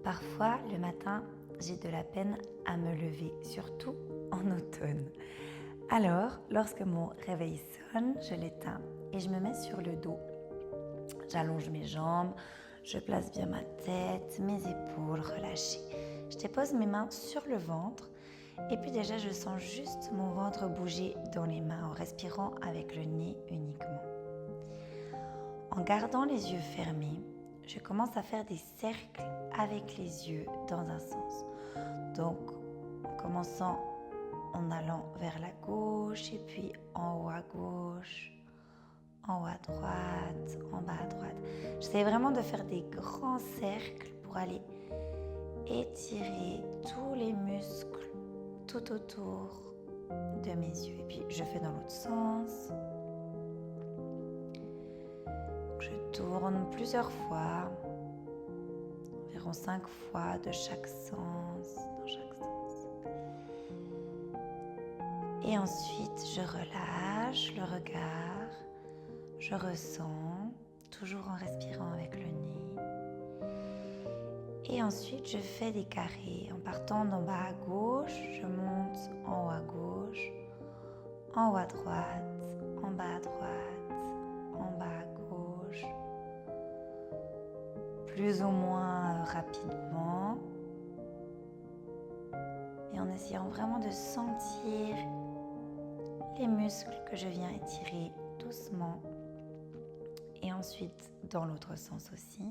Parfois, le matin, j'ai de la peine à me lever, surtout en automne. Alors, lorsque mon réveil sonne, je l'éteins et je me mets sur le dos. J'allonge mes jambes, je place bien ma tête, mes épaules relâchées. Je dépose mes mains sur le ventre et puis déjà je sens juste mon ventre bouger dans les mains en respirant avec le nez uniquement. En gardant les yeux fermés, je commence à faire des cercles avec les yeux dans un sens. Donc, en commençant en allant vers la gauche et puis en haut à gauche, en haut à droite, en bas à droite. J'essaie vraiment de faire des grands cercles pour aller étirer tous les muscles tout autour de mes yeux. Et puis, je fais dans l'autre sens. Je tourne plusieurs fois, environ 5 fois de chaque sens, dans chaque sens. Et ensuite, je relâche le regard, je ressens, toujours en respirant avec le nez. Et ensuite, je fais des carrés. En partant d'en bas à gauche, je monte en haut à gauche, en haut à droite, en bas à droite, en bas à gauche. Plus ou moins rapidement. Et en essayant vraiment de sentir les muscles que je viens étirer doucement. Et ensuite, dans l'autre sens aussi.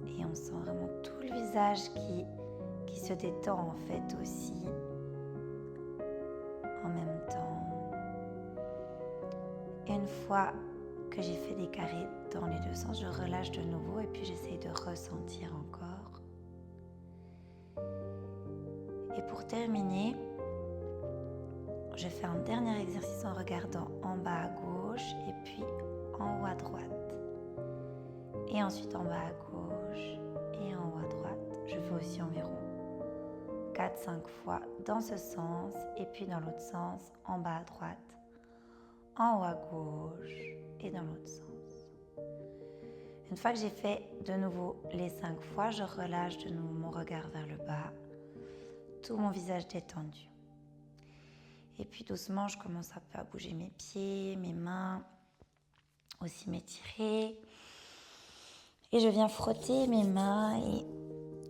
Et on sent vraiment tout le visage qui se détend en fait aussi en même temps. Et une fois que j'ai fait des carrés dans les deux sens, je relâche de nouveau et puis j'essaye de ressentir encore. Et pour terminer, je fais un dernier exercice en regardant en bas à gauche et puis en haut à droite. Et ensuite en bas à gauche et en haut à droite. Je fais aussi environ 4-5 fois dans ce sens et puis dans l'autre sens, en bas à droite, en haut à gauche et dans l'autre sens. Une fois que j'ai fait de nouveau les 5 fois, je relâche de nouveau mon regard vers le bas, tout mon visage détendu. Et puis doucement, je commence un peu à bouger mes pieds, mes mains, aussi m'étirer. Et je viens frotter mes mains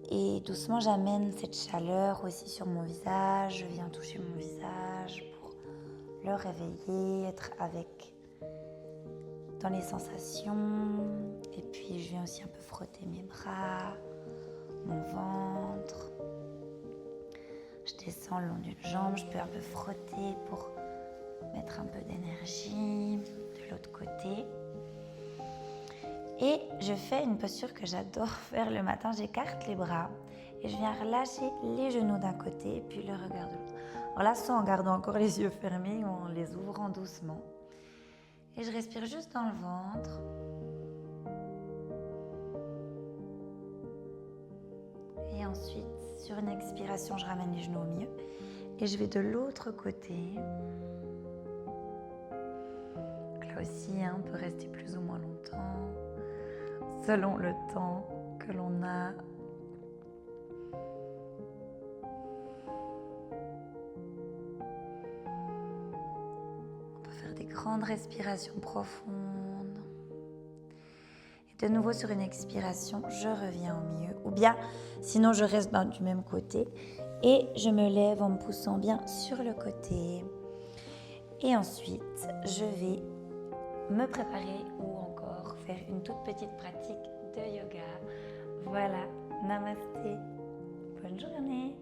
et doucement, j'amène cette chaleur aussi sur mon visage. Je viens toucher mon visage pour le réveiller, être avec dans les sensations. Et puis, je viens aussi un peu frotter mes bras, mon ventre. Je descends le long d'une jambe, je peux un peu frotter pour mettre un peu d'énergie de l'autre côté. Et je fais une posture que j'adore faire le matin, j'écarte les bras et je viens relâcher les genoux d'un côté et puis le regard de l'autre. Alors là, soit en gardant encore les yeux fermés ou en les ouvrant doucement. Et je respire juste dans le ventre. Et ensuite, sur une expiration, je ramène les genoux au milieu et je vais de l'autre côté. Donc là aussi, on peut rester plus ou moins longtemps, selon le temps que l'on a. On peut faire des grandes respirations profondes. De nouveau sur une expiration, je reviens au milieu. Ou bien, sinon je reste du même côté. Et je me lève en me poussant bien sur le côté. Et ensuite, je vais me préparer ou encore faire une toute petite pratique de yoga. Voilà, namasté. Bonne journée.